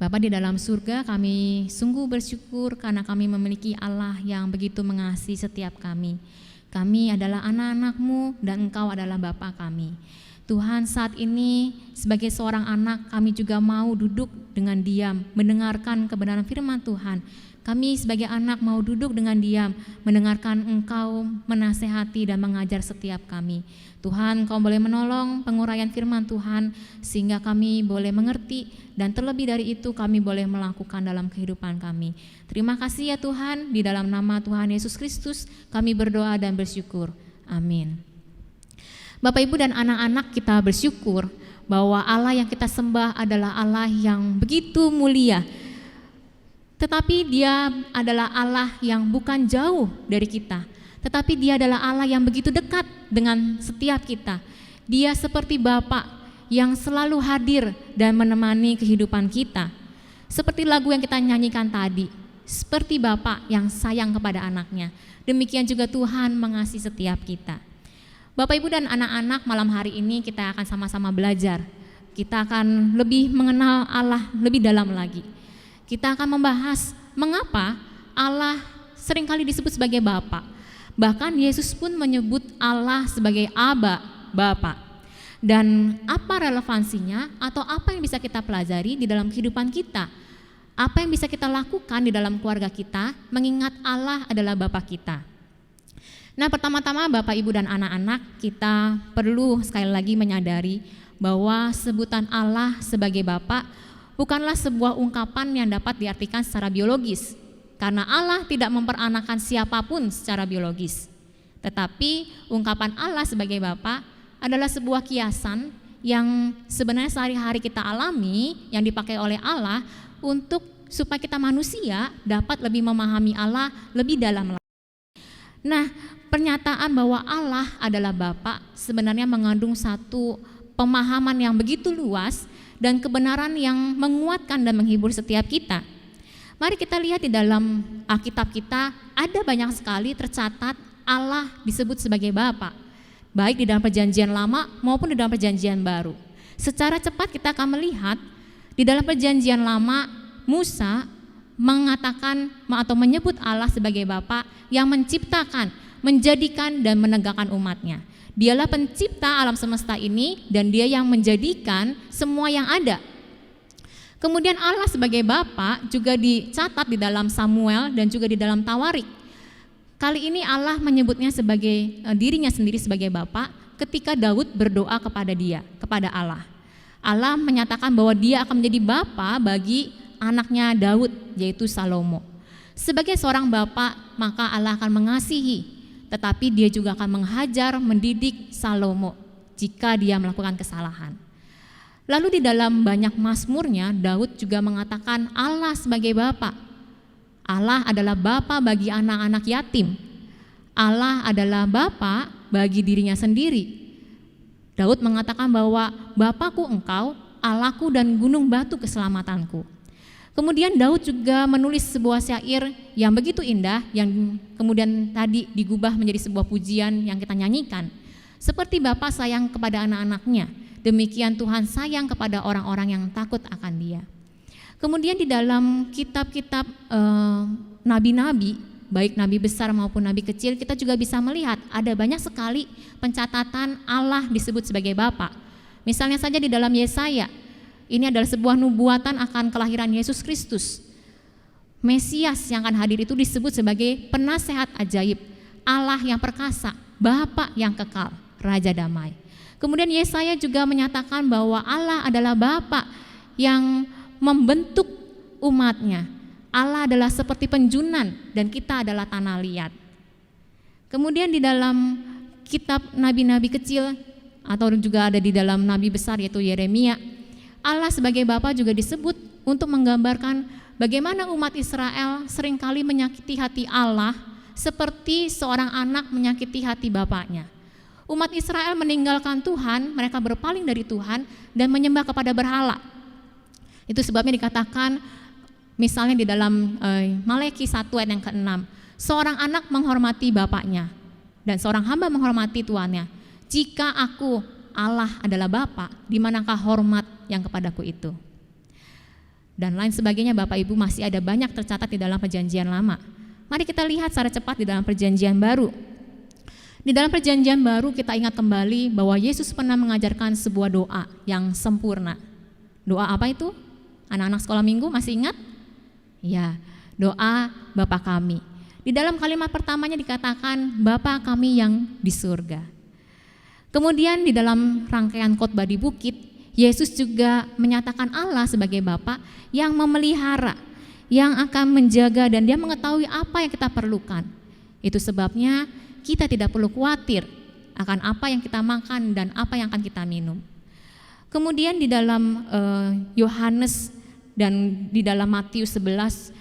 Bapa di dalam surga, kami sungguh bersyukur karena kami memiliki Allah yang begitu mengasihi setiap kami. Kami adalah anak-anak-Mu dan Engkau adalah Bapa kami. Tuhan, saat ini sebagai seorang anak kami juga mau duduk dengan diam mendengarkan kebenaran firman Tuhan. Kami sebagai anak mau duduk dengan diam mendengarkan Engkau menasehati dan mengajar setiap kami. Tuhan, Engkau boleh menolong penguraian firman Tuhan sehingga kami boleh mengerti dan terlebih dari itu kami boleh melakukan dalam kehidupan kami. Terima kasih ya Tuhan, di dalam nama Tuhan Yesus Kristus kami berdoa dan bersyukur. Amin. Bapak Ibu dan anak-anak, kita bersyukur bahwa Allah yang kita sembah adalah Allah yang begitu mulia. Tetapi Dia adalah Allah yang bukan jauh dari kita, tetapi Dia adalah Allah yang begitu dekat dengan setiap kita. Dia seperti Bapa yang selalu hadir dan menemani kehidupan kita. Seperti lagu yang kita nyanyikan tadi, seperti Bapa yang sayang kepada anaknya, demikian juga Tuhan mengasihi setiap kita. Bapak Ibu dan anak-anak, malam hari ini kita akan sama-sama belajar. Kita akan lebih mengenal Allah lebih dalam lagi. Kita akan membahas mengapa Allah seringkali disebut sebagai Bapa. Bahkan Yesus pun menyebut Allah sebagai Aba, Bapa. Dan apa relevansinya atau apa yang bisa kita pelajari di dalam kehidupan kita? Apa yang bisa kita lakukan di dalam keluarga kita mengingat Allah adalah Bapa kita? Nah, pertama-tama Bapak, Ibu, dan anak-anak, kita perlu sekali lagi menyadari bahwa sebutan Allah sebagai Bapa bukanlah sebuah ungkapan yang dapat diartikan secara biologis, karena Allah tidak memperanakan siapapun secara biologis. Tetapi ungkapan Allah sebagai Bapa adalah sebuah kiasan yang sebenarnya sehari-hari kita alami, yang dipakai oleh Allah untuk supaya kita manusia dapat lebih memahami Allah lebih dalam lagi. Nah, pernyataan bahwa Allah adalah Bapa sebenarnya mengandung satu pemahaman yang begitu luas dan kebenaran yang menguatkan dan menghibur setiap kita. Mari kita lihat di dalam Alkitab kita, ada banyak sekali tercatat Allah disebut sebagai Bapa, baik di dalam perjanjian lama maupun di dalam perjanjian baru. Secara cepat kita akan melihat di dalam perjanjian lama, Musa mengatakan atau menyebut Allah sebagai Bapa yang menciptakan, menjadikan dan menegakkan umatnya. Dialah pencipta alam semesta ini dan Dia yang menjadikan semua yang ada. Kemudian Allah sebagai Bapa juga dicatat di dalam Samuel dan juga di dalam Tawarik. Kali ini Allah menyebutnya sebagai dirinya sendiri sebagai Bapa ketika Daud berdoa kepada Dia, kepada Allah. Allah menyatakan bahwa Dia akan menjadi Bapa bagi anaknya Daud, yaitu Salomo. Sebagai seorang bapa, maka Allah akan mengasihi, tetapi Dia juga akan menghajar, mendidik Salomo jika dia melakukan kesalahan. Lalu di dalam banyak mazmurnya, Daud juga mengatakan Allah sebagai Bapa. Allah adalah Bapa bagi anak-anak yatim. Allah adalah Bapa bagi dirinya sendiri. Daud mengatakan bahwa Bapakku Engkau, Allahku dan gunung batu keselamatanku. Kemudian Daud juga menulis sebuah syair yang begitu indah, yang kemudian tadi digubah menjadi sebuah pujian yang kita nyanyikan. Seperti Bapa sayang kepada anak-anaknya, demikian Tuhan sayang kepada orang-orang yang takut akan Dia. Kemudian di dalam kitab-kitab nabi-nabi, baik nabi besar maupun nabi kecil, kita juga bisa melihat ada banyak sekali pencatatan Allah disebut sebagai Bapa. Misalnya saja di dalam Yesaya, ini adalah sebuah nubuatan akan kelahiran Yesus Kristus. Mesias yang akan hadir itu disebut sebagai penasehat ajaib, Allah yang perkasa, Bapa yang kekal, Raja damai. Kemudian Yesaya juga menyatakan bahwa Allah adalah Bapa yang membentuk umatnya. Allah adalah seperti penjunan dan kita adalah tanah liat. Kemudian di dalam kitab nabi-nabi kecil atau juga ada di dalam nabi besar yaitu Yeremia, Allah sebagai Bapa juga disebut untuk menggambarkan bagaimana umat Israel seringkali menyakiti hati Allah seperti seorang anak menyakiti hati bapaknya. Umat Israel meninggalkan Tuhan, mereka berpaling dari Tuhan dan menyembah kepada berhala. Itu sebabnya dikatakan misalnya di dalam Maleki 1 ayat yang ke-6, seorang anak menghormati bapaknya dan seorang hamba menghormati tuannya. Jika aku Allah adalah Bapa, di manakah hormat yang kepadaku itu? dan lain sebagainya. Bapak Ibu, masih ada banyak tercatat di dalam perjanjian lama. Mari kita lihat secara cepat di dalam perjanjian baru. Di dalam perjanjian baru kita ingat kembali bahwa Yesus pernah mengajarkan sebuah doa yang sempurna. Doa apa itu? Anak-anak sekolah minggu masih ingat? Ya, doa Bapa kami. Di dalam kalimat pertamanya dikatakan Bapa kami yang di surga. Kemudian di dalam rangkaian khotbah di bukit, Yesus juga menyatakan Allah sebagai Bapa yang memelihara, yang akan menjaga, dan Dia mengetahui apa yang kita perlukan. Itu sebabnya kita tidak perlu khawatir akan apa yang kita makan dan apa yang akan kita minum. Kemudian di dalam Yohanes dan di dalam Matius 11,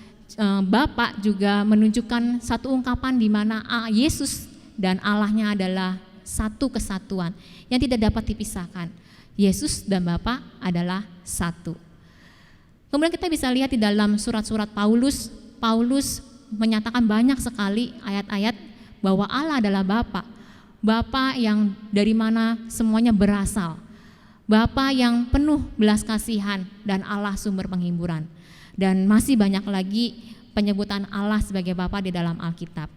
Bapa juga menunjukkan satu ungkapan di mana Yesus dan Allahnya adalah satu kesatuan yang tidak dapat dipisahkan. Yesus dan Bapa adalah satu. Kemudian kita bisa lihat di dalam surat-surat Paulus menyatakan banyak sekali ayat-ayat bahwa Allah adalah Bapa. Bapa yang dari mana semuanya berasal. Bapa yang penuh belas kasihan dan Allah sumber penghiburan. Dan masih banyak lagi penyebutan Allah sebagai Bapa di dalam Alkitab.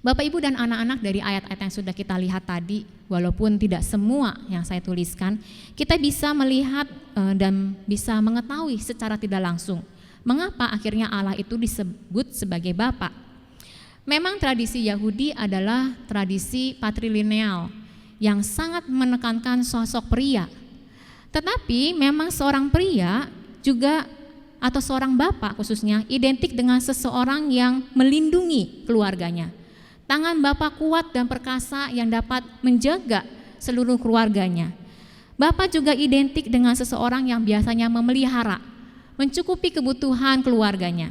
Bapak Ibu dan anak-anak, dari ayat-ayat yang sudah kita lihat tadi, walaupun tidak semua yang saya tuliskan, kita bisa melihat dan bisa mengetahui secara tidak langsung mengapa akhirnya Allah itu disebut sebagai Bapa. Memang tradisi Yahudi adalah tradisi patrilineal yang sangat menekankan sosok pria. Tetapi memang seorang pria juga atau seorang bapak khususnya identik dengan seseorang yang melindungi keluarganya. Tangan bapak kuat dan perkasa yang dapat menjaga seluruh keluarganya. Bapak juga identik dengan seseorang yang biasanya memelihara, mencukupi kebutuhan keluarganya.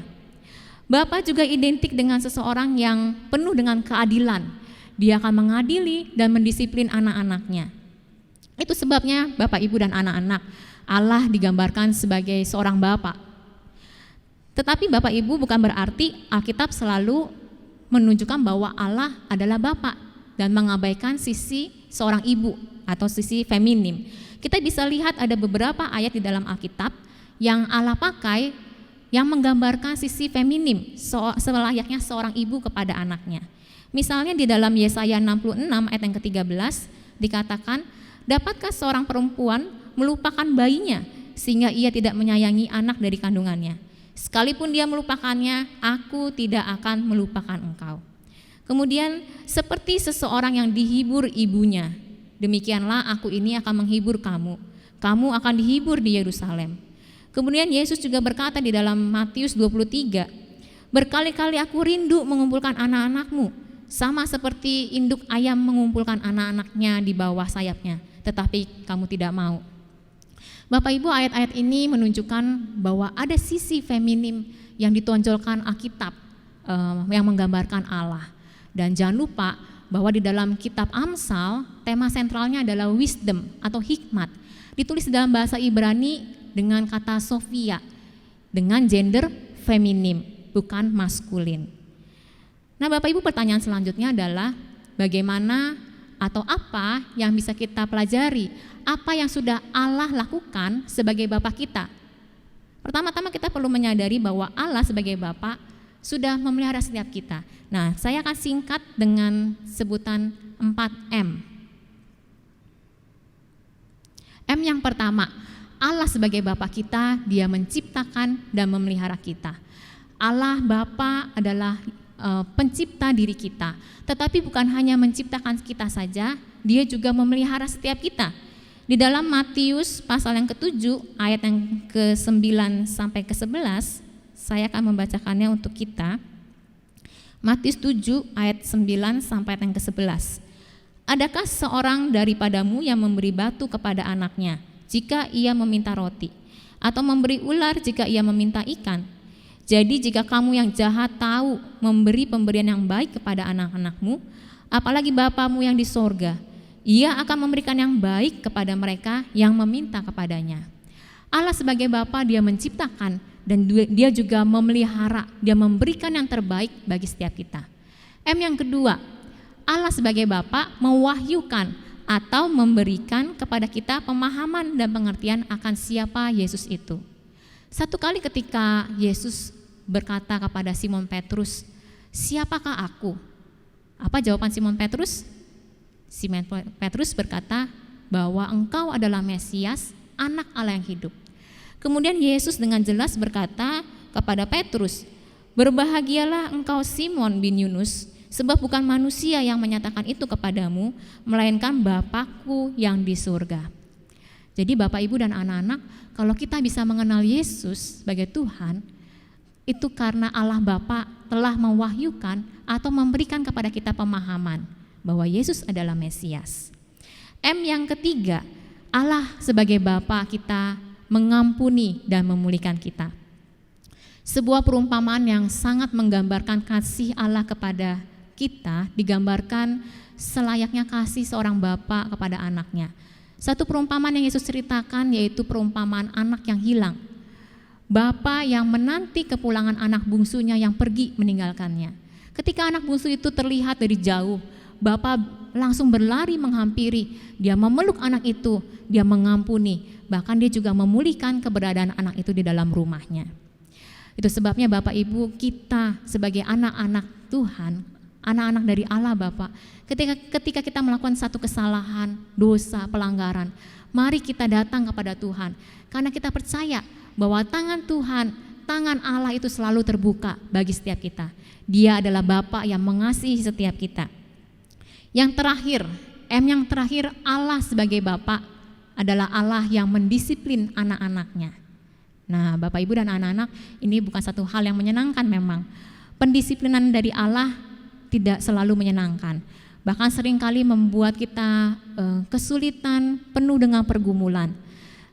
Bapak juga identik dengan seseorang yang penuh dengan keadilan. Dia akan mengadili dan mendisiplin anak-anaknya. Itu sebabnya Bapak, Ibu, dan anak-anak, Allah digambarkan sebagai seorang bapak. Tetapi Bapak Ibu, bukan berarti Alkitab selalu menunjukkan bahwa Allah adalah Bapa dan mengabaikan sisi seorang ibu atau sisi feminim. Kita bisa lihat ada beberapa ayat di dalam Alkitab yang Allah pakai yang menggambarkan sisi feminim selayaknya seorang ibu kepada anaknya. Misalnya di dalam Yesaya 66 ayat yang ke-13 dikatakan, dapatkah seorang perempuan melupakan bayinya sehingga ia tidak menyayangi anak dari kandungannya? Sekalipun dia melupakannya, aku tidak akan melupakan engkau. Kemudian seperti seseorang yang dihibur ibunya, demikianlah aku ini akan menghibur kamu. Kamu akan dihibur di Yerusalem. Kemudian Yesus juga berkata di dalam Matius 23, berkali-kali aku rindu mengumpulkan anak-anakmu, sama seperti induk ayam mengumpulkan anak-anaknya di bawah sayapnya, tetapi kamu tidak mau. Bapak Ibu, ayat-ayat ini menunjukkan bahwa ada sisi feminim yang ditonjolkan Alkitab yang menggambarkan Allah. Dan jangan lupa bahwa di dalam kitab Amsal tema sentralnya adalah wisdom atau hikmat. Ditulis dalam bahasa Ibrani dengan kata Sophia, dengan gender feminim, bukan maskulin. Nah Bapak Ibu, pertanyaan selanjutnya adalah bagaimana atau apa yang bisa kita pelajari, apa yang sudah Allah lakukan sebagai Bapa kita. Pertama-tama kita perlu menyadari bahwa Allah sebagai Bapa sudah memelihara setiap kita. Nah, saya akan singkat dengan sebutan 4M. M yang pertama, Allah sebagai Bapa kita, Dia menciptakan dan memelihara kita. Allah Bapa adalah pencipta diri kita, tetapi bukan hanya menciptakan kita saja, Dia juga memelihara setiap kita. Di dalam Matius pasal yang ke-7 ayat yang ke-9 sampai ke-11, saya akan membacakannya untuk kita. Matius 7 ayat 9 sampai ayat yang ke-11. Adakah seorang daripadamu yang memberi batu kepada anaknya jika ia meminta roti, atau memberi ular jika ia meminta ikan? Jadi jika kamu yang jahat tahu memberi pemberian yang baik kepada anak-anakmu, apalagi Bapamu yang di sorga, Ia akan memberikan yang baik kepada mereka yang meminta kepadanya. Allah sebagai Bapa, Dia menciptakan dan Dia juga memelihara, Dia memberikan yang terbaik bagi setiap kita. M yang kedua, Allah sebagai Bapa mewahyukan atau memberikan kepada kita pemahaman dan pengertian akan siapa Yesus itu. Satu kali ketika Yesus berkata kepada Simon Petrus, "Siapakah aku?" Apa jawaban Simon Petrus? Simon Petrus berkata bahwa engkau adalah Mesias, anak Allah yang hidup. Kemudian Yesus dengan jelas berkata kepada Petrus, "Berbahagialah engkau Simon bin Yunus, sebab bukan manusia yang menyatakan itu kepadamu, melainkan Bapa-Ku yang di surga." Jadi Bapak, Ibu, dan anak-anak, kalau kita bisa mengenal Yesus sebagai Tuhan, itu karena Allah Bapa telah mewahyukan atau memberikan kepada kita pemahaman bahwa Yesus adalah Mesias. M yang ketiga, Allah sebagai Bapa kita mengampuni dan memulihkan kita. Sebuah perumpamaan yang sangat menggambarkan kasih Allah kepada kita, digambarkan selayaknya kasih seorang bapa kepada anaknya. Satu perumpamaan yang Yesus ceritakan yaitu perumpamaan anak yang hilang. Bapa yang menanti kepulangan anak bungsunya yang pergi meninggalkannya. Ketika anak bungsu itu terlihat dari jauh, Bapa langsung berlari menghampiri, dia memeluk anak itu, dia mengampuni, bahkan dia juga memulihkan keberadaan anak itu di dalam rumahnya. Itu sebabnya Bapak Ibu, kita sebagai anak-anak Tuhan, anak-anak dari Allah Bapa, ketika kita melakukan satu kesalahan, dosa, pelanggaran, mari kita datang kepada Tuhan, karena kita percaya bahwa tangan Tuhan, tangan Allah itu selalu terbuka bagi setiap kita. Dia adalah Bapa yang mengasihi setiap kita. Yang terakhir, M yang terakhir, Allah sebagai Bapa adalah Allah yang mendisiplin anak-anaknya. Nah, Bapak, Ibu, dan anak-anak, ini bukan satu hal yang menyenangkan memang. Pendisiplinan dari Allah tidak selalu menyenangkan. Bahkan seringkali membuat kita kesulitan, penuh dengan pergumulan.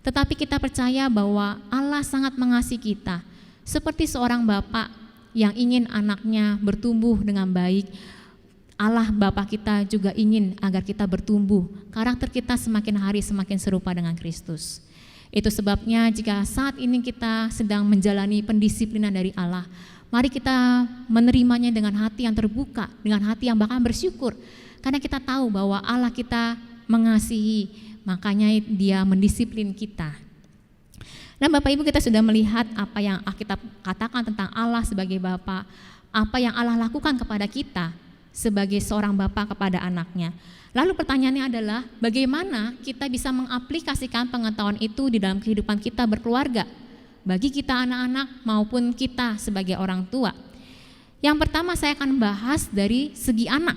Tetapi kita percaya bahwa Allah sangat mengasihi kita. Seperti seorang bapak yang ingin anaknya bertumbuh dengan baik, Allah Bapa kita juga ingin agar kita bertumbuh, karakter kita semakin hari semakin serupa dengan Kristus. Itu sebabnya jika saat ini kita sedang menjalani pendisiplinan dari Allah, mari kita menerimanya dengan hati yang terbuka, dengan hati yang bahkan bersyukur. Karena kita tahu bahwa Allah kita mengasihi, makanya Dia mendisiplin kita. Nah, Bapak Ibu, kita sudah melihat apa yang Alkitab katakan tentang Allah sebagai Bapa, apa yang Allah lakukan kepada kita sebagai seorang bapa kepada anaknya. Lalu pertanyaannya adalah bagaimana kita bisa mengaplikasikan pengetahuan itu di dalam kehidupan kita berkeluarga, bagi kita anak-anak maupun kita sebagai orang tua. Yang pertama saya akan bahas dari segi anak,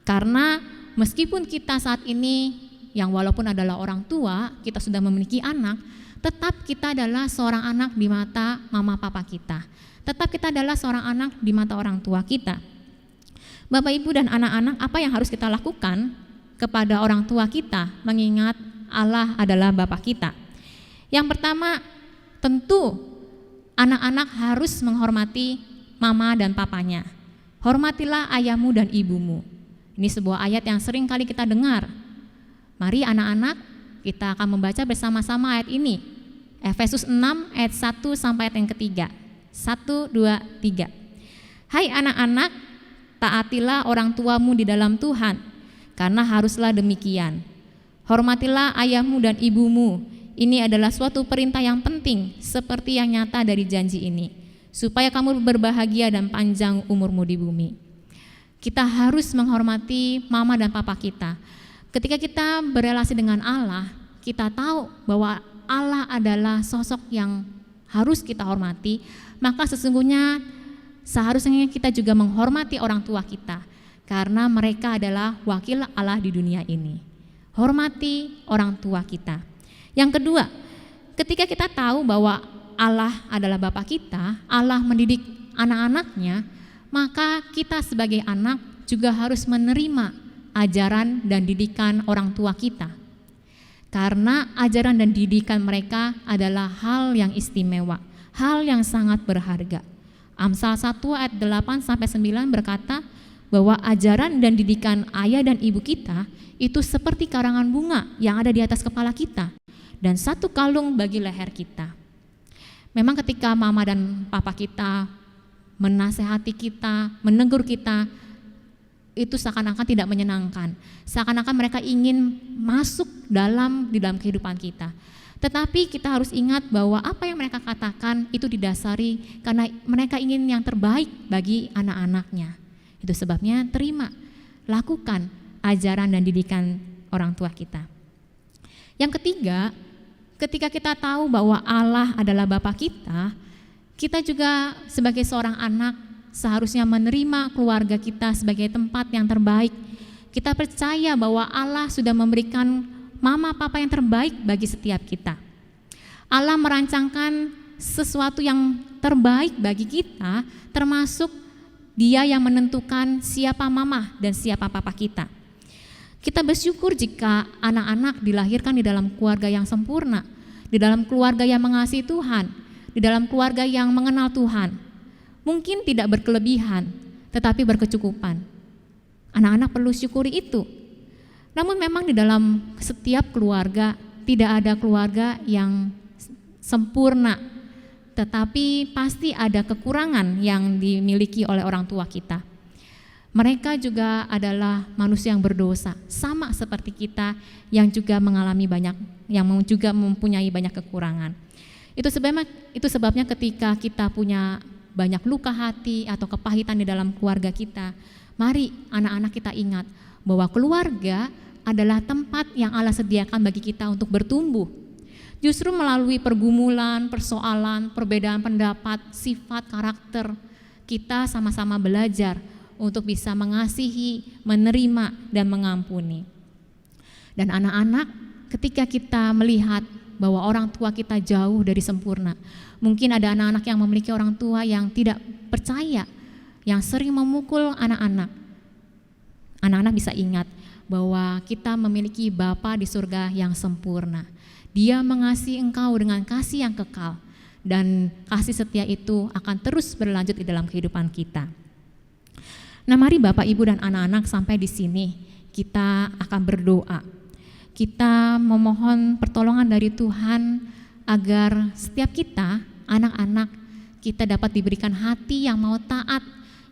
karena meskipun kita saat ini yang walaupun adalah orang tua, kita sudah memiliki anak, tetap kita adalah seorang anak di mata mama papa kita. Tetap kita adalah seorang anak di mata orang tua kita. Bapak, Ibu, dan anak-anak, apa yang harus kita lakukan kepada orang tua kita mengingat Allah adalah Bapa kita? Yang pertama, tentu anak-anak harus menghormati mama dan papanya. Hormatilah ayahmu dan ibumu. Ini sebuah ayat yang sering kali kita dengar. Mari anak-anak, kita akan membaca bersama-sama ayat ini. Efesus 6 ayat 1 sampai ayat yang ketiga. 1, 2, 3. Hai anak-anak, taatilah orang tuamu di dalam Tuhan, karena haruslah demikian. Hormatilah ayahmu dan ibumu. Ini adalah suatu perintah yang penting, seperti yang nyata dari janji ini, supaya kamu berbahagia dan panjang umurmu di bumi. Kita harus menghormati mama dan papa kita. Ketika kita berelasi dengan Allah, kita tahu bahwa Allah adalah sosok yang harus kita hormati, maka sesungguhnya seharusnya kita juga menghormati orang tua kita, karena mereka adalah wakil Allah di dunia ini. Hormati orang tua kita. Yang kedua, ketika kita tahu bahwa Allah adalah Bapa kita, Allah mendidik anak-anaknya, maka kita sebagai anak juga harus menerima ajaran dan didikan orang tua kita. Karena ajaran dan didikan mereka adalah hal yang istimewa, hal yang sangat berharga. Amsal 1 ayat 8-9 berkata bahwa ajaran dan didikan ayah dan ibu kita itu seperti karangan bunga yang ada di atas kepala kita dan satu kalung bagi leher kita. Memang ketika mama dan papa kita menasehati kita, menegur kita, itu seakan-akan tidak menyenangkan. Seakan-akan mereka ingin masuk di dalam kehidupan kita. Tetapi kita harus ingat bahwa apa yang mereka katakan itu didasari karena mereka ingin yang terbaik bagi anak-anaknya. Itu sebabnya terima, lakukan ajaran dan didikan orang tua kita. Yang ketiga, ketika kita tahu bahwa Allah adalah Bapa kita juga sebagai seorang anak seharusnya menerima keluarga kita sebagai tempat yang terbaik. Kita percaya bahwa Allah sudah memberikan mama papa yang terbaik bagi setiap kita. Allah merancangkan sesuatu yang terbaik bagi kita, termasuk Dia yang menentukan siapa mama dan siapa papa kita. Kita bersyukur jika anak-anak dilahirkan di dalam keluarga yang sempurna, di dalam keluarga yang mengasihi Tuhan, di dalam keluarga yang mengenal Tuhan. Mungkin tidak berkelebihan, tetapi berkecukupan. Anak-anak perlu syukuri itu. Namun memang di dalam setiap keluarga tidak ada keluarga yang sempurna, tetapi pasti ada kekurangan yang dimiliki oleh orang tua kita. Mereka juga adalah manusia yang berdosa, sama seperti kita yang juga mengalami banyak, yang juga mempunyai banyak kekurangan. Itu sebabnya ketika kita punya banyak luka hati atau kepahitan di dalam keluarga kita, mari anak-anak kita ingat bahwa keluarga adalah tempat yang Allah sediakan bagi kita untuk bertumbuh. Justru melalui pergumulan, persoalan, perbedaan pendapat, sifat, karakter, kita sama-sama belajar untuk bisa mengasihi, menerima, dan mengampuni. Dan anak-anak, ketika kita melihat bahwa orang tua kita jauh dari sempurna, mungkin ada anak-anak yang memiliki orang tua yang tidak percaya, yang sering memukul anak-anak. Anak-anak bisa ingat bahwa kita memiliki Bapa di surga yang sempurna. Dia mengasihi engkau dengan kasih yang kekal, dan kasih setia itu akan terus berlanjut di dalam kehidupan kita. Nah, mari Bapak, Ibu, dan anak-anak sampai di sini kita akan berdoa. Kita memohon pertolongan dari Tuhan agar setiap kita, anak-anak, kita dapat diberikan hati yang mau taat,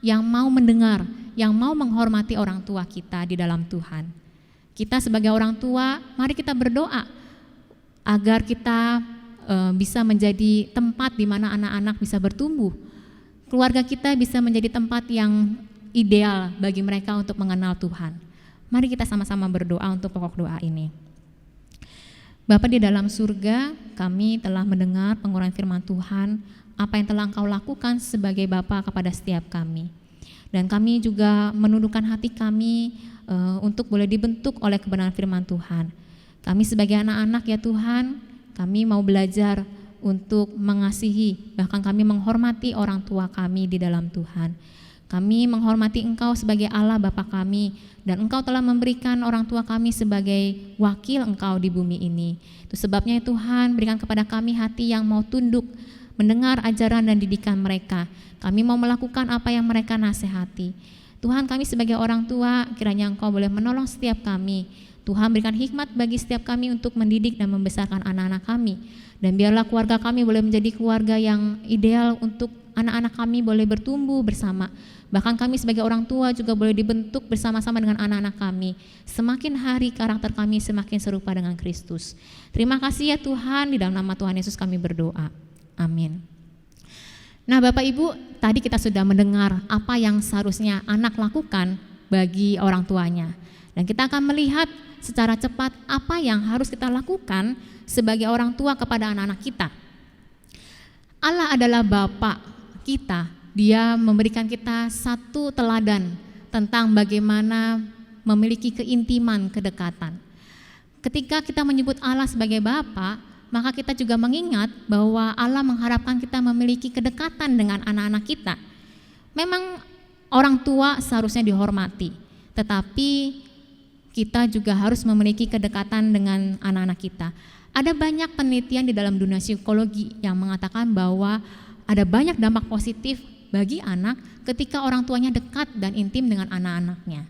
yang mau mendengar, yang mau menghormati orang tua kita di dalam Tuhan. Kita sebagai orang tua, mari kita berdoa agar kita bisa menjadi tempat di mana anak-anak bisa bertumbuh. Keluarga kita bisa menjadi tempat yang ideal bagi mereka untuk mengenal Tuhan. Mari kita sama-sama berdoa untuk pokok doa ini. Bapa di dalam surga, kami telah mendengar pengurahan firman Tuhan, apa yang telah Engkau lakukan sebagai Bapa kepada setiap kami. Dan kami juga menundukkan hati kami untuk boleh dibentuk oleh kebenaran firman Tuhan. Kami sebagai anak-anak ya Tuhan, kami mau belajar untuk mengasihi, bahkan kami menghormati orang tua kami di dalam Tuhan. Kami menghormati Engkau sebagai Allah Bapa kami, dan Engkau telah memberikan orang tua kami sebagai wakil Engkau di bumi ini. Itu sebabnya Tuhan, berikan kepada kami hati yang mau tunduk, mendengar ajaran dan didikan mereka. Kami mau melakukan apa yang mereka nasihati. Tuhan, kami sebagai orang tua, kiranya Engkau boleh menolong setiap kami. Tuhan, berikan hikmat bagi setiap kami untuk mendidik dan membesarkan anak-anak kami. Dan biarlah keluarga kami boleh menjadi keluarga yang ideal untuk anak-anak kami boleh bertumbuh bersama. Bahkan kami sebagai orang tua juga boleh dibentuk bersama-sama dengan anak-anak kami. Semakin hari karakter kami semakin serupa dengan Kristus. Terima kasih ya Tuhan, di dalam nama Tuhan Yesus kami berdoa. Amin. Nah Bapak Ibu, tadi kita sudah mendengar apa yang seharusnya anak lakukan bagi orang tuanya. Dan kita akan melihat secara cepat apa yang harus kita lakukan sebagai orang tua kepada anak-anak kita. Allah adalah Bapa kita. Dia memberikan kita satu teladan tentang bagaimana memiliki keintiman, kedekatan. Ketika kita menyebut Allah sebagai Bapa, maka kita juga mengingat bahwa Allah mengharapkan kita memiliki kedekatan dengan anak-anak kita. Memang orang tua seharusnya dihormati, tetapi kita juga harus memiliki kedekatan dengan anak-anak kita. Ada banyak penelitian di dalam dunia psikologi yang mengatakan bahwa ada banyak dampak positif bagi anak ketika orang tuanya dekat dan intim dengan anak-anaknya.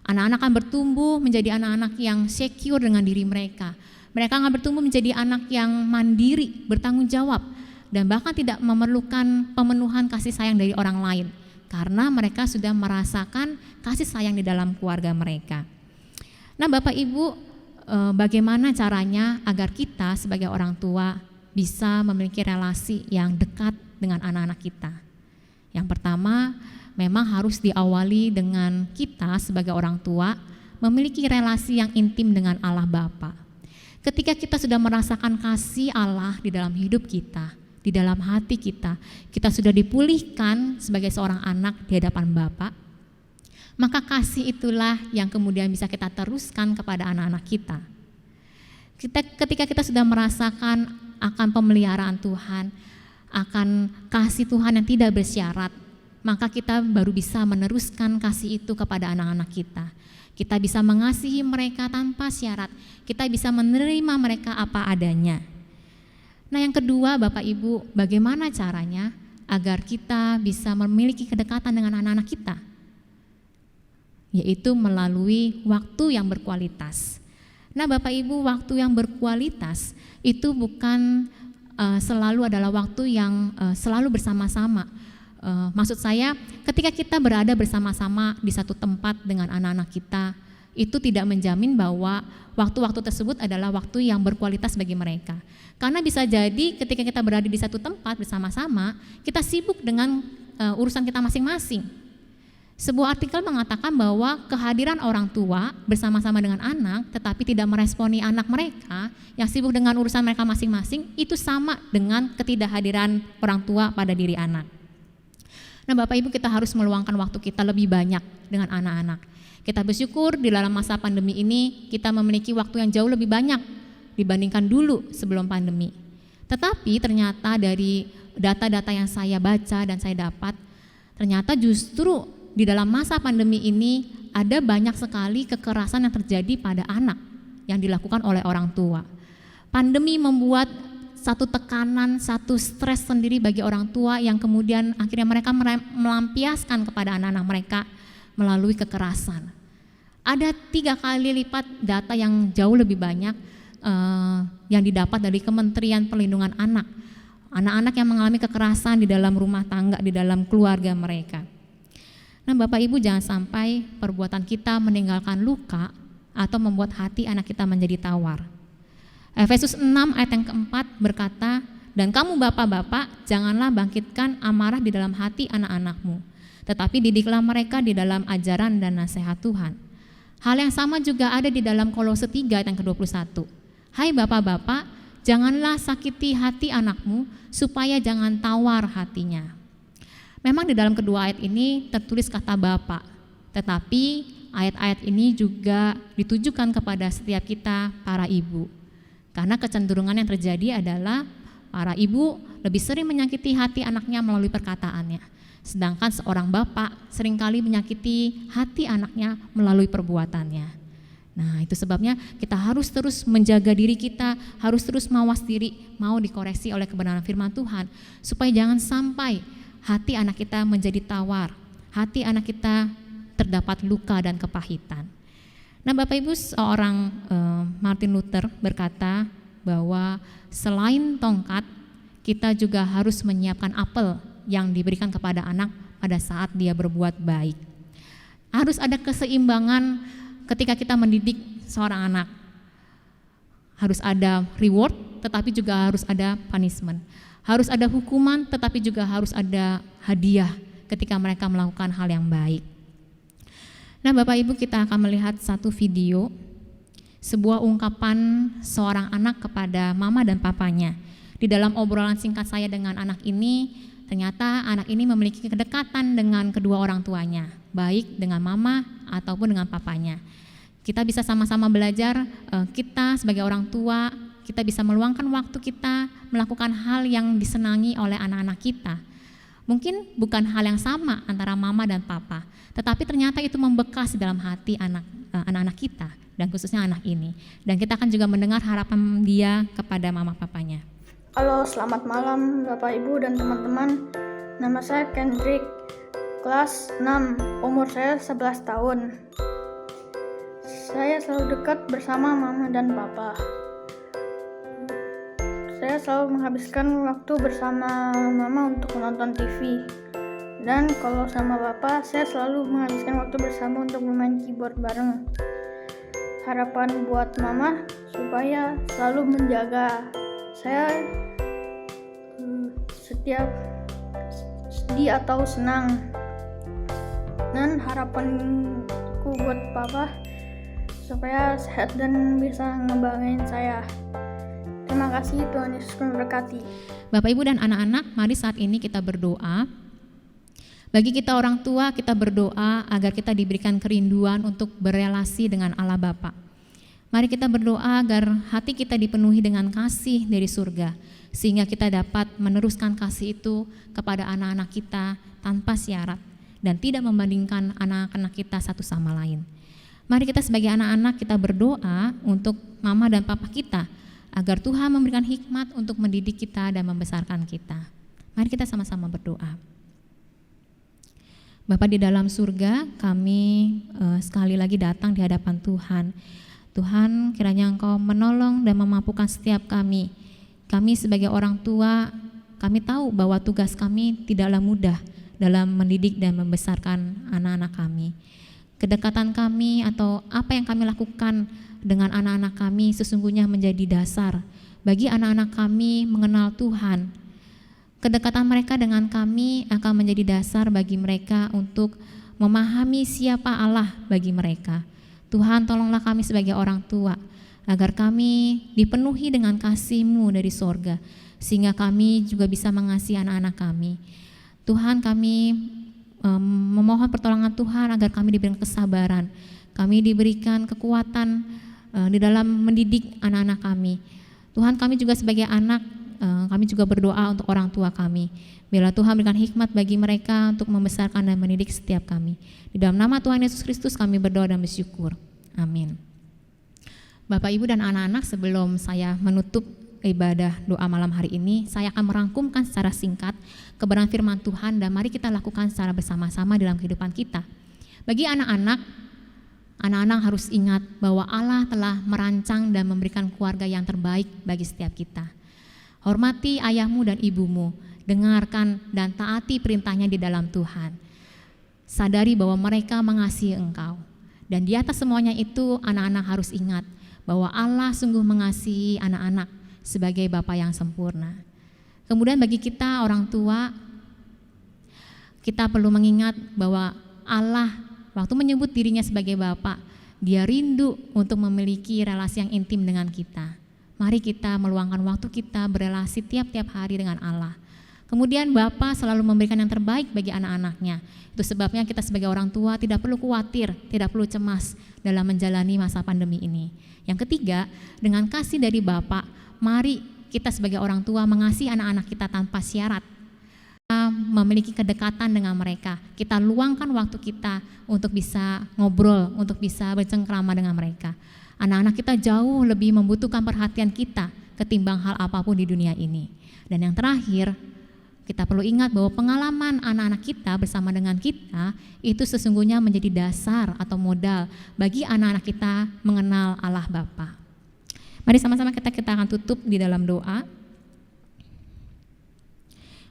Anak-anak akan bertumbuh menjadi anak-anak yang secure dengan diri mereka. Mereka akan bertumbuh menjadi anak yang mandiri, bertanggung jawab, dan bahkan tidak memerlukan pemenuhan kasih sayang dari orang lain, karena mereka sudah merasakan kasih sayang di dalam keluarga mereka. Nah Bapak Ibu, bagaimana caranya agar kita sebagai orang tua bisa memiliki relasi yang dekat dengan anak-anak kita. Yang pertama, memang harus diawali dengan kita sebagai orang tua memiliki relasi yang intim dengan Allah Bapa. Ketika kita sudah merasakan kasih Allah di dalam hidup kita, di dalam hati kita sudah dipulihkan sebagai seorang anak di hadapan Bapa, maka kasih itulah yang kemudian bisa kita teruskan kepada anak-anak kita. Ketika kita sudah merasakan akan pemeliharaan Tuhan, akan kasih Tuhan yang tidak bersyarat, maka kita baru bisa meneruskan kasih itu kepada anak-anak kita. Kita bisa mengasihi mereka tanpa syarat, kita bisa menerima mereka apa adanya. Nah, yang kedua, Bapak Ibu, bagaimana caranya agar kita bisa memiliki kedekatan dengan anak-anak kita? Yaitu melalui waktu yang berkualitas. Nah, Bapak Ibu, waktu yang berkualitas itu bukan selalu adalah waktu yang selalu bersama-sama. Maksud saya, ketika kita berada bersama-sama di satu tempat dengan anak-anak kita, itu tidak menjamin bahwa waktu-waktu tersebut adalah waktu yang berkualitas bagi mereka. Karena bisa jadi ketika kita berada di satu tempat bersama-sama, kita sibuk dengan urusan kita masing-masing. Sebuah artikel mengatakan bahwa kehadiran orang tua bersama-sama dengan anak tetapi tidak meresponi anak mereka yang sibuk dengan urusan mereka masing-masing, itu sama dengan ketidakhadiran orang tua pada diri anak. Nah, Bapak Ibu, kita harus meluangkan waktu kita lebih banyak dengan anak-anak. Kita bersyukur di dalam masa pandemi ini kita memiliki waktu yang jauh lebih banyak dibandingkan dulu sebelum pandemi. Tetapi ternyata dari data-data yang saya baca dan saya dapat, ternyata justru di dalam masa pandemi ini ada banyak sekali kekerasan yang terjadi pada anak yang dilakukan oleh orang tua. Pandemi membuat satu tekanan, satu stres sendiri bagi orang tua yang kemudian akhirnya mereka melampiaskan kepada anak-anak mereka melalui kekerasan. Ada 3 kali lipat data yang jauh lebih banyak yang didapat dari Kementerian Perlindungan Anak. Anak-anak yang mengalami kekerasan di dalam rumah tangga, di dalam keluarga mereka. Nah, Bapak Ibu, jangan sampai perbuatan kita meninggalkan luka atau membuat hati anak kita menjadi tawar. Efesus 6 ayat yang keempat berkata, "Dan kamu bapak-bapak, janganlah bangkitkan amarah di dalam hati anak-anakmu, tetapi didiklah mereka di dalam ajaran dan nasihat Tuhan." Hal yang sama juga ada di dalam Kolose 3 ayat yang ke-21. "Hai bapak-bapak, janganlah sakiti hati anakmu, supaya jangan tawar hatinya." Memang di dalam kedua ayat ini tertulis kata bapak, tetapi ayat-ayat ini juga ditujukan kepada setiap kita para ibu. Karena kecenderungan yang terjadi adalah para ibu lebih sering menyakiti hati anaknya melalui perkataannya. Sedangkan seorang bapak seringkali menyakiti hati anaknya melalui perbuatannya. Nah, itu sebabnya kita harus terus menjaga diri kita, harus terus mawas diri, mau dikoreksi oleh kebenaran firman Tuhan, supaya jangan sampai hati anak kita menjadi tawar, hati anak kita terdapat luka dan kepahitan. Nah, Bapak Ibu, seorang Martin Luther berkata bahwa selain tongkat, kita juga harus menyiapkan apel yang diberikan kepada anak pada saat dia berbuat baik. Harus ada keseimbangan ketika kita mendidik seorang anak. Harus ada reward, tetapi juga harus ada punishment. Harus ada hukuman, tetapi juga harus ada hadiah ketika mereka melakukan hal yang baik. Nah, Bapak Ibu, kita akan melihat satu video, sebuah ungkapan seorang anak kepada mama dan papanya. Di dalam obrolan singkat saya dengan anak ini, ternyata anak ini memiliki kedekatan dengan kedua orang tuanya, baik dengan mama ataupun dengan papanya. Kita bisa sama-sama belajar, kita sebagai orang tua, kita bisa meluangkan waktu kita melakukan hal yang disenangi oleh anak-anak kita. Mungkin bukan hal yang sama antara mama dan papa, tetapi ternyata itu membekas di dalam hati anak-anak kita dan khususnya anak ini. Dan kita akan juga mendengar harapan dia kepada mama papanya. Halo, selamat malam Bapak Ibu dan teman-teman. Nama saya Kendrick, kelas 6, umur saya 11 tahun. Saya selalu dekat bersama mama dan papa. Saya selalu menghabiskan waktu bersama mama untuk menonton TV. Dan kalau sama papa, saya selalu menghabiskan waktu bersama untuk bermain keyboard bareng. harapan buat mama supaya selalu menjaga saya setiap sedih atau senang. Dan harapanku buat papa supaya sehat dan bisa ngebanggain saya. Terima kasih, Tuhan Yesus memberkati. Bapak, Ibu, dan anak-anak, mari saat ini kita berdoa. Bagi kita orang tua, kita berdoa agar kita diberikan kerinduan untuk berelasi dengan Allah Bapa. Mari kita berdoa agar hati kita dipenuhi dengan kasih dari surga, sehingga kita dapat meneruskan kasih itu kepada anak-anak kita tanpa syarat dan tidak membandingkan anak-anak kita satu sama lain. Mari kita sebagai anak-anak kita berdoa untuk mama dan papa kita, agar Tuhan memberikan hikmat untuk mendidik kita dan membesarkan kita. Mari kita sama-sama berdoa. Bapa di dalam surga, kami sekali lagi datang di hadapan Tuhan. Tuhan, kiranya Engkau menolong dan memampukan setiap kami. Kami sebagai orang tua, kami tahu bahwa tugas kami tidaklah mudah dalam mendidik dan membesarkan anak-anak kami. Kedekatan kami atau apa yang kami lakukan dengan anak-anak kami sesungguhnya menjadi dasar bagi anak-anak kami mengenal Tuhan. Kedekatan mereka dengan kami akan menjadi dasar bagi mereka untuk memahami siapa Allah bagi mereka. Tuhan, tolonglah kami sebagai orang tua agar kami dipenuhi dengan kasih-Mu dari sorga, sehingga kami juga bisa mengasihi anak-anak kami. Tuhan, kami memohon pertolongan Tuhan agar kami diberikan kesabaran, kami diberikan kekuatan di dalam mendidik anak-anak kami. Tuhan, kami juga sebagai anak, kami juga berdoa untuk orang tua kami. Biarlah Tuhan berikan hikmat bagi mereka untuk membesarkan dan mendidik setiap kami. Di dalam nama Tuhan Yesus Kristus kami berdoa dan bersyukur. Amin. Bapak, Ibu, dan anak-anak, sebelum saya menutup ibadah doa malam hari ini, saya akan merangkumkan secara singkat kebenaran firman Tuhan dan mari kita lakukan secara bersama-sama dalam kehidupan kita. Bagi anak-anak harus ingat bahwa Allah telah merancang dan memberikan keluarga yang terbaik bagi setiap kita. Hormati ayahmu dan ibumu, dengarkan dan taati perintahnya di dalam Tuhan. Sadari bahwa mereka mengasihi engkau. Dan di atas semuanya itu, anak-anak harus ingat bahwa Allah sungguh mengasihi anak-anak sebagai Bapa yang sempurna. Kemudian bagi kita orang tua, kita perlu mengingat bahwa Allah waktu menyebut dirinya sebagai Bapa, Dia rindu untuk memiliki relasi yang intim dengan kita. Mari kita meluangkan waktu kita berelasi tiap-tiap hari dengan Allah. Kemudian Bapa selalu memberikan yang terbaik bagi anak-anaknya. Itu sebabnya kita sebagai orang tua tidak perlu khawatir, tidak perlu cemas dalam menjalani masa pandemi ini. Yang ketiga, dengan kasih dari Bapa, mari kita sebagai orang tua mengasihi anak-anak kita tanpa syarat. Kita memiliki kedekatan dengan mereka. Kita luangkan waktu kita untuk bisa ngobrol, untuk bisa bercengkrama dengan mereka. Anak-anak kita jauh lebih membutuhkan perhatian kita ketimbang hal apapun di dunia ini. Dan yang terakhir, kita perlu ingat bahwa pengalaman anak-anak kita bersama dengan kita itu sesungguhnya menjadi dasar atau modal bagi anak-anak kita mengenal Allah Bapa. Mari sama-sama kita akan tutup di dalam doa.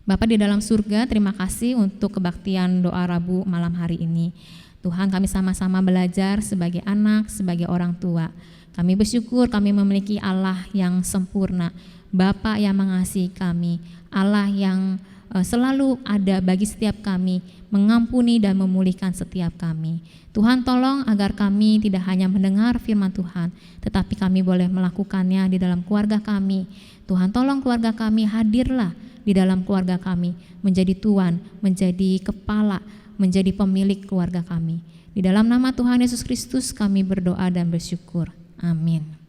Bapa di dalam surga, terima kasih untuk kebaktian doa Rabu malam hari ini. Tuhan, kami sama-sama belajar sebagai anak, sebagai orang tua. Kami bersyukur kami memiliki Allah yang sempurna, Bapa yang mengasihi kami, Allah yang selalu ada bagi setiap kami, mengampuni dan memulihkan setiap kami. Tuhan, tolong agar kami tidak hanya mendengar firman Tuhan, tetapi kami boleh melakukannya di dalam keluarga kami. Tuhan, tolong keluarga kami, hadirlah di dalam keluarga kami, menjadi tuan, menjadi kepala, menjadi pemilik keluarga kami. Di dalam nama Tuhan Yesus Kristus kami berdoa dan bersyukur. Amin.